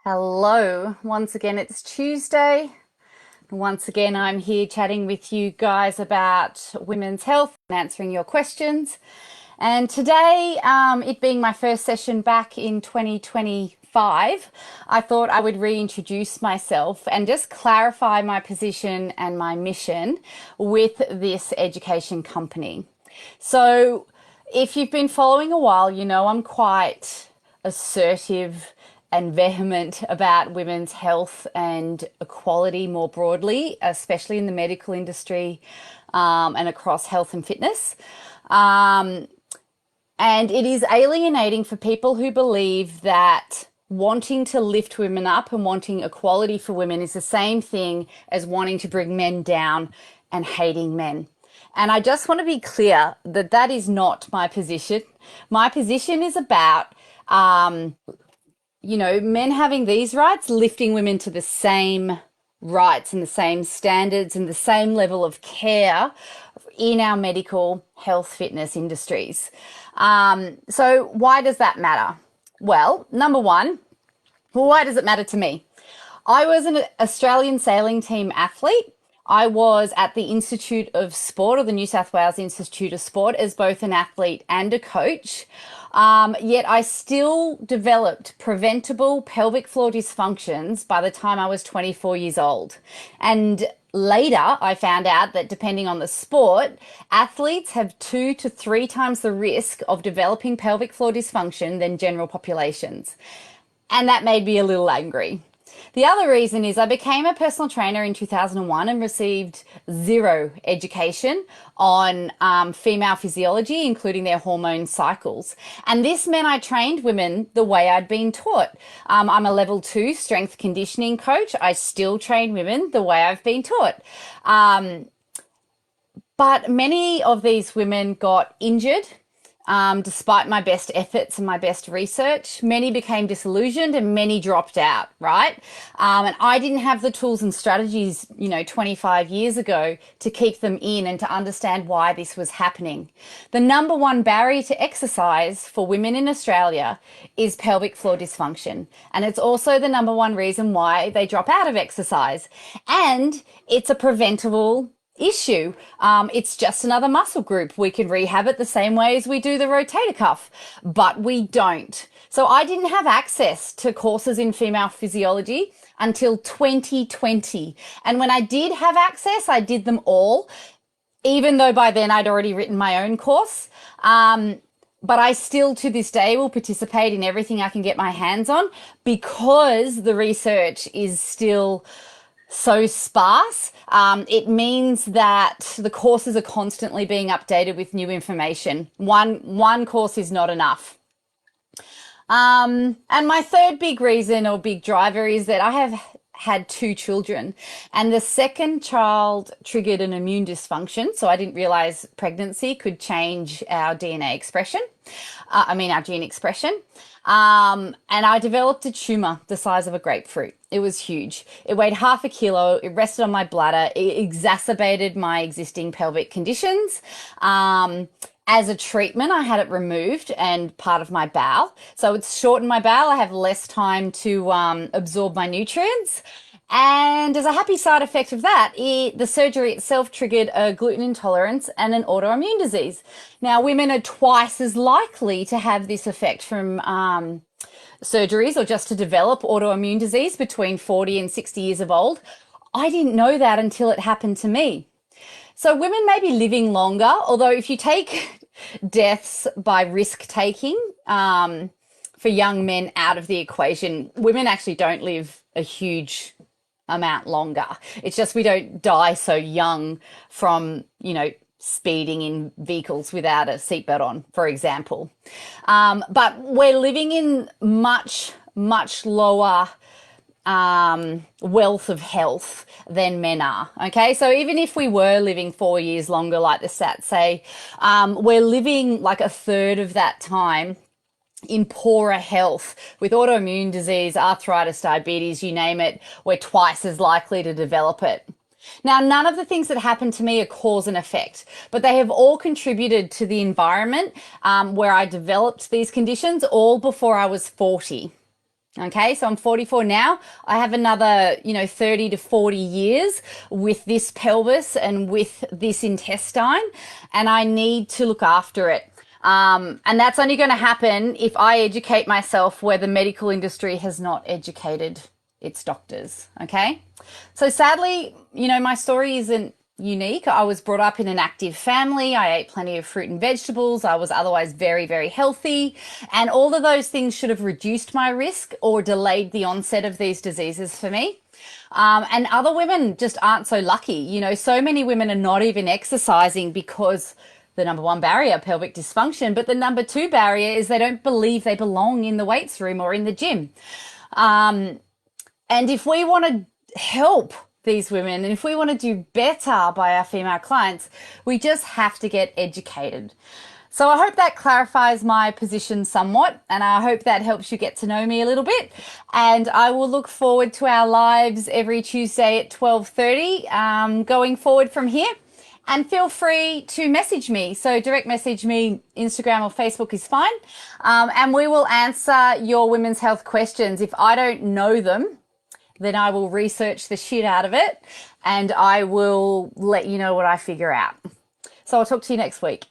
Hello, once again, it's Tuesday. Once again, I'm here chatting with you guys about women's health and answering your questions. And today, it being my first session back in 2025, I thought I would reintroduce myself and just clarify my position and my mission with this education company. So, if you've been following a while, you know I'm quite assertive and vehement about women's health and equality more broadly, especially in the medical industry and across health and fitness. Um, and it is alienating for people who believe that wanting to lift women up and wanting equality for women is the same thing as wanting to bring men down and hating men. And I just want to be clear that that is not my position. My position is about men having these rights, lifting women to the same rights and the same standards and the same level of care in our medical health fitness industries. So why does that matter? Well, number one, why does it matter to me? I was an Australian sailing team athlete. I was at the Institute of Sport, or the New South Wales Institute of Sport, as both an athlete and a coach. Yet I still developed preventable pelvic floor dysfunctions by the time I was 24 years old. And later, I found out that depending on the sport, athletes have 2 to 3 times the risk of developing pelvic floor dysfunction than general populations. And that made me a little angry. The other reason is I became a personal trainer in 2001 and received zero education on female physiology, including their hormone cycles. And this meant I trained women the way I'd been taught. I'm a level 2 strength conditioning coach. I still train women the way I've been taught. But many of these women got injured. Despite my best efforts and my best research, many became disillusioned and many dropped out, right? And I didn't have the tools and strategies, 25 years ago to keep them in and to understand why this was happening. The number one barrier to exercise for women in Australia is pelvic floor dysfunction. And it's also the number one reason why they drop out of exercise. And it's a preventable issue. It's just another muscle group. We can rehab it the same way as we do the rotator cuff, but we don't. So I didn't have access to courses in female physiology until 2020. And when I did have access, I did them all, even though by then I'd already written my own course. But I still, to this day, will participate in everything I can get my hands on because the research is still so sparse. It means that the courses are constantly being updated with new information. One course is not enough. And my third big reason or big driver is that I have had 2 children, and the second child triggered an immune dysfunction. So I didn't realize pregnancy could change our DNA expression. Our gene expression. And I developed a tumor the size of a grapefruit. It was huge. It weighed half a kilo. It rested on my bladder. It exacerbated my existing pelvic conditions. As a treatment, I had it removed and part of my bowel. So it's shortened my bowel. I have less time to absorb my nutrients. And as a happy side effect of that, the surgery itself triggered a gluten intolerance and an autoimmune disease. Now, women are twice as likely to have this effect from surgeries or just to develop autoimmune disease between 40 and 60 years of old. I didn't know that until it happened to me. So women may be living longer, although if you take deaths by risk taking for young men out of the equation, women actually don't live a huge amount longer. It's just we don't die so young from, speeding in vehicles without a seatbelt on, for example. But we're living in much, much lower wealth of health than men are. Okay, so even if we were living 4 years longer, like the stats say, we're living like a third of that time in poorer health with autoimmune disease, arthritis, diabetes, you name it. We're twice as likely to develop it. Now, none of the things that happened to me are cause and effect, but they have all contributed to the environment where I developed these conditions all before I was 40. Okay, so I'm 44 now. I have another, 30 to 40 years with this pelvis and with this intestine, and I need to look after it. And that's only going to happen if I educate myself where the medical industry has not educated its doctors. Okay, so sadly, my story isn't unique. I was brought up in an active family. I ate plenty of fruit and vegetables. I was otherwise very, very healthy. And all of those things should have reduced my risk or delayed the onset of these diseases for me. And other women just aren't so lucky. So many women are not even exercising because the number one barrier, pelvic dysfunction, but the number two barrier is they don't believe they belong in the weights room or in the gym. And if we want to help these women and if we want to do better by our female clients, we just have to get educated. So I hope that clarifies my position somewhat, and I hope that helps you get to know me a little bit. And I will look forward to our lives every Tuesday at 12:30 going forward from here. And feel free to message me. So direct message me, Instagram or Facebook is fine. And we will answer your women's health questions. If I don't know them, then I will research the shit out of it and I will let you know what I figure out. So I'll talk to you next week.